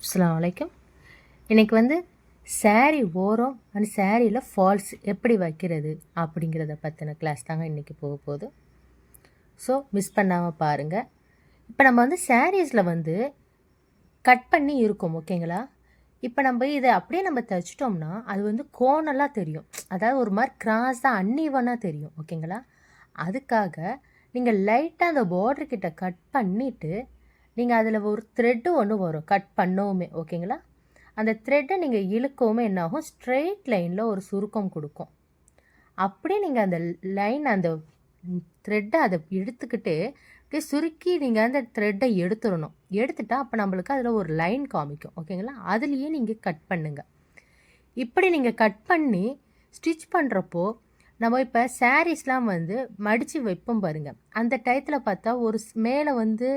அஸ்ஸலாமு அலைக்கும். இன்றைக்கி வந்து சாரீ ஓரம் அண்ட் சாரியில் ஃபால்ஸ் எப்படி வைக்கிறது அப்படிங்கிறத பற்றின கிளாஸ் தாங்க இன்றைக்கி போக போகுது. ஸோ மிஸ் பண்ணாமல் பாருங்கள். இப்போ நம்ம வந்து சாரீஸில் வந்து கட் பண்ணி இருக்கும் ஓகேங்களா. இப்போ நம்ம இதை அப்படியே நம்ம தைச்சிட்டோம்னா அது வந்து கோணலாக தெரியும், அதாவது ஒரு மாதிரி கிராஸாக அன்னீவனாக தெரியும் ஓகேங்களா. அதுக்காக நீங்கள் லைட்டாக அந்த பார்டர்கிட்ட கட் பண்ணிவிட்டு நீங்கள் அதில் ஒரு த்ரெட்டு ஒன்று வரும் கட் பண்ணவுமே ஓகேங்களா. அந்த த்ரெட்டை நீங்கள் இழுக்கவுமே என்னாகும், ஸ்ட்ரெயிட் லைனில் ஒரு சுருக்கம் கொடுக்கும். அப்படியே நீங்கள் அந்த லைன் அந்த த்ரெட்டை அதை எடுத்துக்கிட்டு அப்படியே சுருக்கி நீங்கள் அந்த த்ரெட்டை எடுத்துடணும். எடுத்துட்டா அப்போ நம்மளுக்கு அதில் ஒரு லைன் காமிக்கும் ஓகேங்களா. அதுலேயே நீங்கள் கட் பண்ணுங்கள். இப்படி நீங்கள் கட் பண்ணி ஸ்டிச் பண்ணுறப்போ நம்ம இப்போ சாரீஸ்லாம் வந்து மடித்து வைப்போம் பாருங்கள். அந்த டயத்தில் பார்த்தா ஒரு மேலே வந்து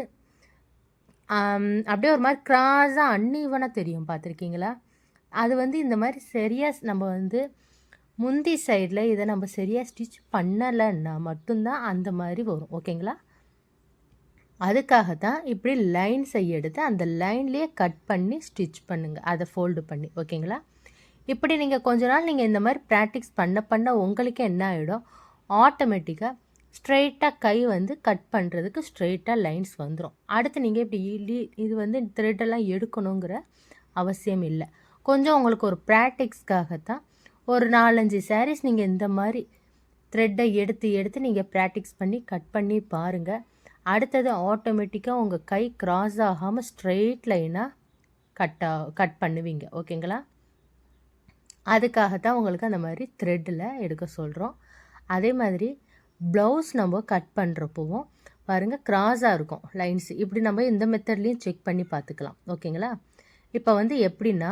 அப்படியே ஒரு மாதிரி கிராஸாக அன்னீவனாக தெரியும், பார்த்துருக்கீங்களா. அது வந்து இந்த மாதிரி சரியாக நம்ம வந்து முந்தி சைடில் இதை நம்ம சரியாக ஸ்டிச் பண்ணலைன்னா மட்டும்தான் அந்த மாதிரி வரும் ஓகேங்களா. அதுக்காக தான் இப்படி லைன்ஸை எடுத்து அந்த லைன்லேயே கட் பண்ணி ஸ்டிச் பண்ணுங்கள், அதை ஃபோல்டு பண்ணி ஓகேங்களா. இப்படி நீங்கள் கொஞ்ச நாள் நீங்கள் இந்த மாதிரி ப்ராக்டிஸ் பண்ண பண்ண உங்களுக்கு என்ன ஆகிடும், ஆட்டோமேட்டிக்காக ஸ்ட்ரெயிட்டாக கை வந்து கட் பண்ணுறதுக்கு ஸ்ட்ரெயிட்டாக லைன்ஸ் வந்துடும். அடுத்து நீங்கள் இப்படி இது வந்து த்ரெட்டெல்லாம் எடுக்கணுங்கிற அவசியம் இல்லை. கொஞ்சம் உங்களுக்கு ஒரு ப்ராக்டிக்ஸ்க்காகத்தான் ஒரு 4-5 சாரீஸ் நீங்கள் இந்த மாதிரி த்ரெட்டை எடுத்து நீங்கள் ப்ராக்டிக்ஸ் பண்ணி கட் பண்ணி பாருங்கள். அடுத்தது ஆட்டோமேட்டிக்காக உங்கள் கை கிராஸ் ஆகாமல் ஸ்ட்ரெயிட் லைனாக கட் பண்ணுவீங்க ஓகேங்களா. அதுக்காகத்தான் உங்களுக்கு அந்த மாதிரி த்ரெட்டில் எடுக்க சொல்கிறோம். அதே மாதிரி ப்ளவுஸ் நம்ம கட் பண்ணுறப்போவும் பாருங்கள் கிராஸாக இருக்கும் லைன்ஸ். இப்படி நம்ம இந்த மெத்தட்லேயும் செக் பண்ணி பார்த்துக்கலாம் ஓகேங்களா. இப்போ வந்து எப்படின்னா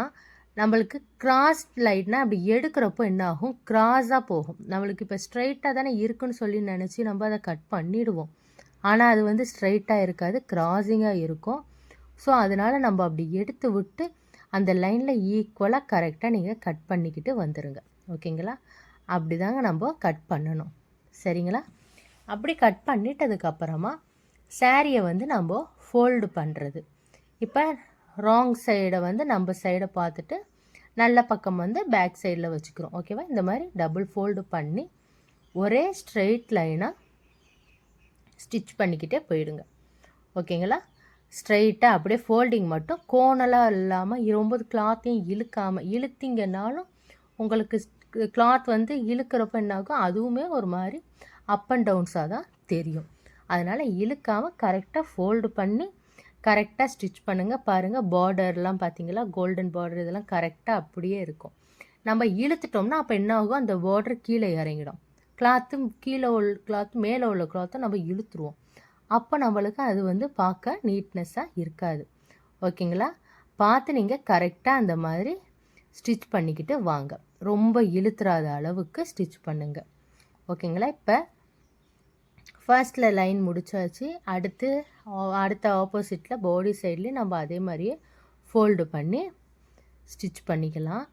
நம்மளுக்கு கிராஸ் லைட்னா அப்படி எடுக்கிறப்போ என்ன ஆகும், கிராஸாக போகும். நம்மளுக்கு இப்போ ஸ்ட்ரைட்டாக தானே இருக்குன்னு சொல்லி நினச்சி நம்ம அதை கட் பண்ணிவிடுவோம். ஆனால் அது வந்து ஸ்ட்ரைட்டாக இருக்காது, கிராஸிங்காக இருக்கும். ஸோ அதனால் நம்ம அப்படி எடுத்து விட்டு அந்த லைனில் ஈக்குவலாக கரெக்டாக நீங்கள் கட் பண்ணிக்கிட்டு வந்துடுங்க ஓகேங்களா. அப்படி தாங்க நம்ம கட் பண்ணணும் சரிங்களா. அப்படி கட் பண்ணிட்டதுக்கப்புறமா சாரியை வந்து நம்ம ஃபோல்டு பண்ணுறது. இப்போ ராங் சைடை வந்து நம்ம சைடை பார்த்துட்டு நல்ல பக்கம் வந்து பேக் சைடில் வச்சுக்கிறோம் ஓகேவா. இந்த மாதிரி டபுள் ஃபோல்டு பண்ணி ஒரே ஸ்ட்ரெயிட் லைனாக ஸ்டிச் பண்ணிக்கிட்டே போயிடுங்க ஓகேங்களா. ஸ்ட்ரெயிட்டாக அப்படியே ஃபோல்டிங் மட்டும் கோணலாக இல்லாமல் ரொம்ப கிளாத்தையும் இழுத்திங்கனாலும் உங்களுக்கு கிளாத் வந்து இழுக்கிறப்ப என்னாகும், அதுவுமே ஒரு மாதிரி அப் அண்ட் டவுன்ஸாக தான் தெரியும். அதனால் இழுக்காமல் கரெக்டாக ஃபோல்டு பண்ணி கரெக்டாக ஸ்டிச் பண்ணுங்கள். பாருங்கள் பார்டர்லாம் பார்த்தீங்களா, கோல்டன் பார்டர் இதெல்லாம் கரெக்டாக அப்படியே இருக்கும். நம்ம இழுத்துட்டோம்னா அப்போ என்ன ஆகும், அந்த பார்டர் கீழே இறங்கிடும். கிளாத்தும் கீழே உள்ள கிளாத் மேலே உள்ள கிளாத்தை நம்ம இழுத்துருவோம். அப்போ நம்மளுக்கு அது வந்து பார்க்க நீட்னஸாக இருக்காது ஓகேங்களா. பார்த்து நீங்கள் கரெக்டாக அந்த மாதிரி ஸ்டிச் பண்ணிக்கிட்டு வாங்க. ரொம்ப இழுத்துறாத அளவுக்கு ஸ்டிச் பண்ணுங்க ஓகேங்களா. இப்போ ஃபர்ஸ்ட்டில் லைன் முடிச்சாச்சு. அடுத்த ஆப்போசிட்டில் பாடி சைட்லேயும் நம்ம அதே மாதிரியே ஃபோல்டு பண்ணி ஸ்டிச் பண்ணிக்கலாம்.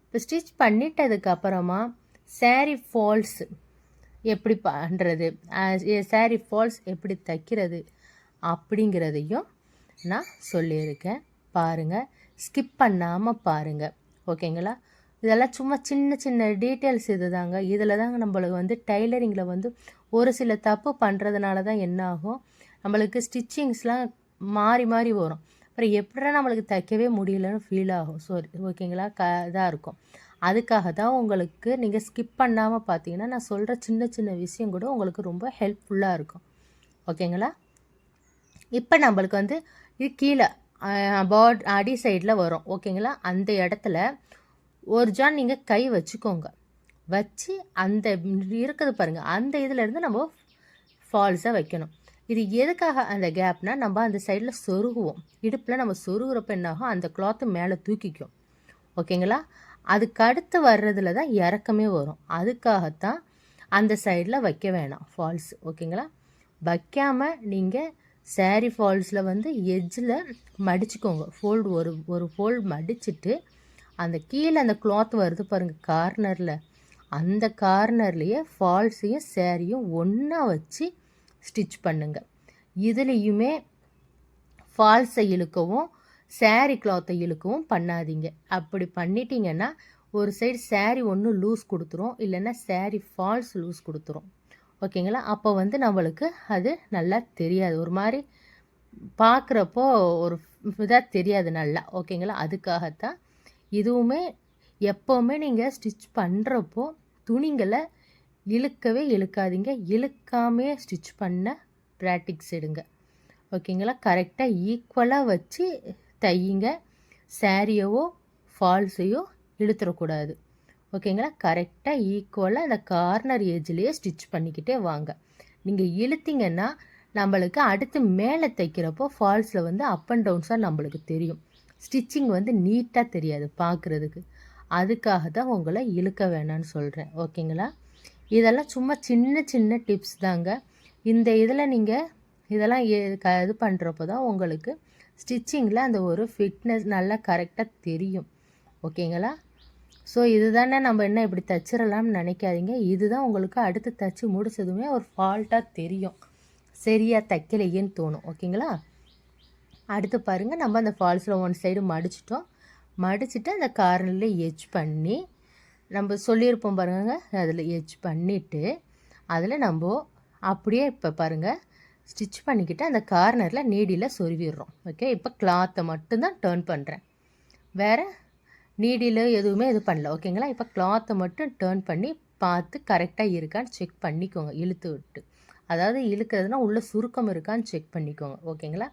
இப்போ ஸ்டிச் பண்ணிட்டதுக்கப்புறமா சாரீ ஃபால்ஸ் எப்படி பண்ணுறது, சாரீ ஃபால்ஸ் எப்படி தைக்கிறது அப்படிங்கிறதையும் நான் சொல்லியிருக்கேன். பாருங்கள், ஸ்கிப் பண்ணாமல் பாருங்கள் ஓகேங்களா. இதெல்லாம் சும்மா சின்ன சின்ன டீட்டெயில்ஸ் இது தாங்க. இதில் தாங்க நம்மளுக்கு வந்து டைலரிங்கில் வந்து ஒரு சில தப்பு பண்ணுறதுனால தான் என்ன ஆகும், நம்மளுக்கு ஸ்டிச்சிங்ஸ்லாம் மாறி மாறி வரும். அப்புறம் எப்படா நம்மளுக்கு தைக்கவே முடியலன்னு ஃபீல் ஆகும். ஓகேங்களா, இதாக இருக்கும். அதுக்காக தான் உங்களுக்கு நீங்கள் ஸ்கிப் பண்ணாமல் பார்த்தீங்கன்னா நான் சொல்கிற சின்ன சின்ன விஷயம் கூட உங்களுக்கு ரொம்ப ஹெல்ப்ஃபுல்லாக இருக்கும் ஓகேங்களா. இப்போ நம்மளுக்கு வந்து இது கீழே அடி சைடில் வரும் ஓகேங்களா. அந்த இடத்துல ஒரு ஜான் நீங்கள் கை வச்சுக்கோங்க. வச்சு அந்த இருக்குது பாருங்கள், அந்த இதிலேருந்து நம்ம ஃபால்ஸை வைக்கணும். இது எதுக்காக அந்த கேப்னால் நம்ம அந்த சைடில் சொருகுவோம். இடுப்பில் நம்ம சொருகிறப்ப என்னாகும், அந்த கிளாத்து மேலே தூக்கிக்கும் ஓகேங்களா. அதுக்கு அடுத்து வர்றதுல தான் இறக்கமே வரும். அதுக்காகத்தான் அந்த சைடில் வைக்க வேணாம் ஃபால்ஸ் ஓகேங்களா. வைக்காமல் நீங்கள் சாரீ ஃபால்ஸில் வந்து எட்ஜில் மடிச்சுக்கோங்க. ஃபோல்டு ஒரு ஃபோல்டு மடிச்சுட்டு அந்த கீழே அந்த கிளாத் வருது பாருங்கள் கார்னரில், அந்த கார்னர்லேயே ஃபால்ஸையும் சாரியும் ஒன்றா வச்சு ஸ்டிச் பண்ணுங்கள். இதுலேயுமே ஃபால்ஸை இழுக்கவும் சாரீ கிளாத்தை இழுக்கவும் பண்ணாதீங்க. அப்படி பண்ணிட்டீங்கன்னா ஒரு சைடு சாரீ ஒன்று லூஸ் கொடுத்துரும், இல்லைன்னா சாரீ ஃபால்ஸ் லூஸ் கொடுத்துரும். ஓகேங்களா? அப்போ வந்து நம்மளுக்கு அது நல்லா தெரியாது, ஒரு மாதிரி பார்க்குறப்போ ஒரு இதாக தெரியாது நல்லா. ஓகேங்களா? அதுக்காகத்தான் இதுவுமே எப்போவுமே நீங்கள் ஸ்டிச் பண்ணுறப்போ துணிங்களை இழுக்கவே இழுக்காதீங்க, இழுக்காமே ஸ்டிச் பண்ண ப்ராக்டிக்ஸ் எடுங்க. ஓகேங்களா? கரெக்டாக ஈக்குவலாக வச்சு தையுங்க. சாரியவோ ஃபால்ஸையோ இழுத்துடக்கூடாது. ஓகேங்களா? கரெக்டாக ஈக்குவலாக அந்த கார்னர் ஏஜ்லேயே ஸ்டிச் பண்ணிக்கிட்டே வாங்க. நீங்கள் இழுத்திங்கன்னா நம்மளுக்கு அடுத்து மேலே தைக்கிறப்போ ஃபால்ஸில் வந்து அப் அண்ட் டவுன்ஸாக நம்மளுக்கு தெரியும், ஸ்டிச்சிங் வந்து நீட்டாக தெரியாது பார்க்குறதுக்கு. அதுக்காக தான் உங்களை இழுக்க வேணான்னு சொல்கிறேன். ஓகேங்களா? இதெல்லாம் சும்மா சின்ன சின்ன டிப்ஸ் தாங்க. இந்த இதில் நீங்கள் இதெல்லாம் இது பண்ணுறப்போ தான் உங்களுக்கு ஸ்டிச்சிங்கில் அந்த ஒரு ஃபிட்னஸ் நல்லா கரெக்டாக தெரியும். ஓகேங்களா? ஸோ இதுதானே நம்ம என்ன இப்படி தைச்சிடலாம்னு நினைக்காதீங்க. இதுதான் உங்களுக்கு அடுத்து தைச்சி முடிச்சதுமே ஒரு ஃபால்ட்டாக தெரியும், சரியாக தைக்கலையேன்னு தோணும். ஓகேங்களா? அடுத்து பாருங்கள், நம்ம அந்த ஃபால்ஸில் ஒன் சைடு மடிச்சிட்டோம். மடிச்சுட்டு அந்த கார்னரில் எட்ஜ் பண்ணி நம்ம சொல்லியிருப்போம் பாருங்க, அதில் எட்ஜ் பண்ணிவிட்டு அதில் நம்ம அப்படியே இப்போ பாருங்கள் ஸ்டிச் பண்ணிக்கிட்டு அந்த கார்னரில் நீடியில் சொருவிடுறோம். ஓகே, இப்போ கிளாத்தை மட்டும்தான் டேர்ன் பண்ணுறேன், வேறு நீடியில் எதுவுமே இது பண்ணல. ஓகேங்களா? இப்போ கிளாத்தை மட்டும் டேர்ன் பண்ணி பார்த்து கரெக்டாக இருக்கான்னு செக் பண்ணிக்கோங்க, இழுத்து விட்டு. அதாவது இழுக்கிறதுனா உள்ளே சுருக்கம் இருக்கான்னு செக் பண்ணிக்கோங்க. ஓகேங்களா?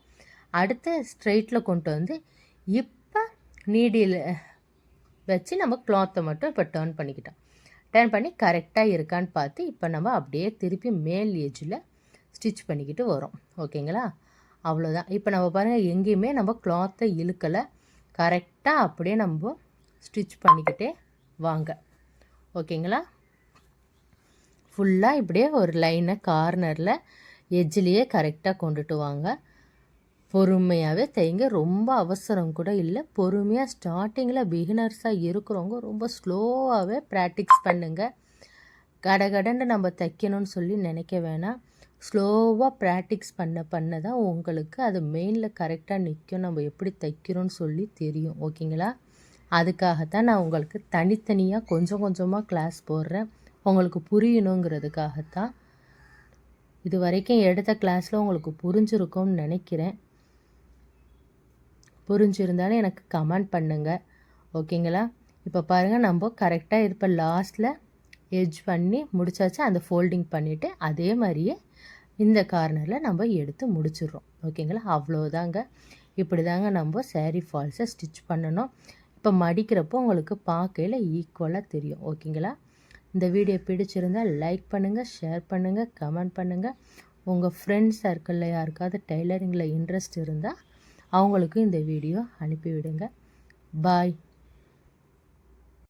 அடுத்து ஸ்ட்ரெயிட்டில் கொண்டு வந்து இப்போ நீடியில் வச்சு நம்ம கிளாத்தை மட்டும் இப்போ டேர்ன் பண்ணிக்கிட்டோம். டேர்ன் பண்ணி கரெக்டாக இருக்கான்னு பார்த்து இப்போ நம்ம அப்படியே திருப்பி மேல் ஏஜில் ஸ்டிச் பண்ணிக்கிட்டு வரோம். ஓகேங்களா? அவ்வளோதான். இப்போ நம்ம பாருங்கள், எங்கேயுமே நம்ம கிளாத்தை இழுக்கலை, கரெக்டாக அப்படியே நம்ம ஸ்டிச் பண்ணிக்கிட்டே வாங்க. ஓகேங்களா? ஃபுல்லாக இப்படியே ஒரு லைனை கார்னரில் எஜ்ஜிலேயே கரெக்டாக கொண்டுட்டு வாங்க. பொறுமையாகவே தைங்க, ரொம்ப அவசரம் கூட இல்லை. பொறுமையாக ஸ்டார்டிங்கில் பிகினர்ஸாக இருக்கிறவங்க ரொம்ப ஸ்லோவாகவே ப்ராக்டிக்ஸ் பண்ணுங்கள். கடகடன்னு நம்ம தைக்கணும்னு சொல்லி நினைக்க வேணாம். ஸ்லோவாக ப்ராக்டிக்ஸ் பண்ண தான் உங்களுக்கு அது மெயினில் கரெக்டாக நிற்கும், நம்ம எப்படி தைக்கிறோன்னு சொல்லி தெரியும். ஓகேங்களா? அதுக்காகத்தான் நான் உங்களுக்கு தனித்தனியாக கொஞ்சம் கொஞ்சமாக கிளாஸ் போடுறேன், உங்களுக்கு புரியணுங்கிறதுக்காகத்தான். இது வரைக்கும் எடுத்த கிளாஸில் உங்களுக்கு புரிஞ்சிருக்கும்னு நினைக்கிறேன். புரிஞ்சிருந்தாலும் எனக்கு கமெண்ட் பண்ணுங்கள். ஓகேங்களா? இப்போ பாருங்கள், நம்ம கரெக்டாக இப்போ லாஸ்ட்டில் எட்ஜ் பண்ணி முடிச்சாச்சு. அந்த ஃபோல்டிங் பண்ணிவிட்டு அதே மாதிரியே இந்த கார்னரில் நம்ம எடுத்து முடிச்சிடுறோம். ஓகேங்களா? அவ்வளோதாங்க. இப்படி தாங்க நம்ம சாரீ ஃபால்ஸை ஸ்டிச் பண்ணணும். இப்போ மடிக்கிறப்போ உங்களுக்கு பார்க்கையில் ஈக்குவலாக தெரியும். ஓகேங்களா? இந்த வீடியோ பிடிச்சிருந்தால் லைக் பண்ணுங்கள், ஷேர் பண்ணுங்கள், கமெண்ட் பண்ணுங்கள். உங்கள் ஃப்ரெண்ட்ஸ் சர்க்கிளில் யாருக்காவது டெய்லரிங்கில் இன்ட்ரெஸ்ட் இருந்தால் அவங்களுக்கு இந்த வீடியோ அனுப்பிவிடுங்க. பாய்.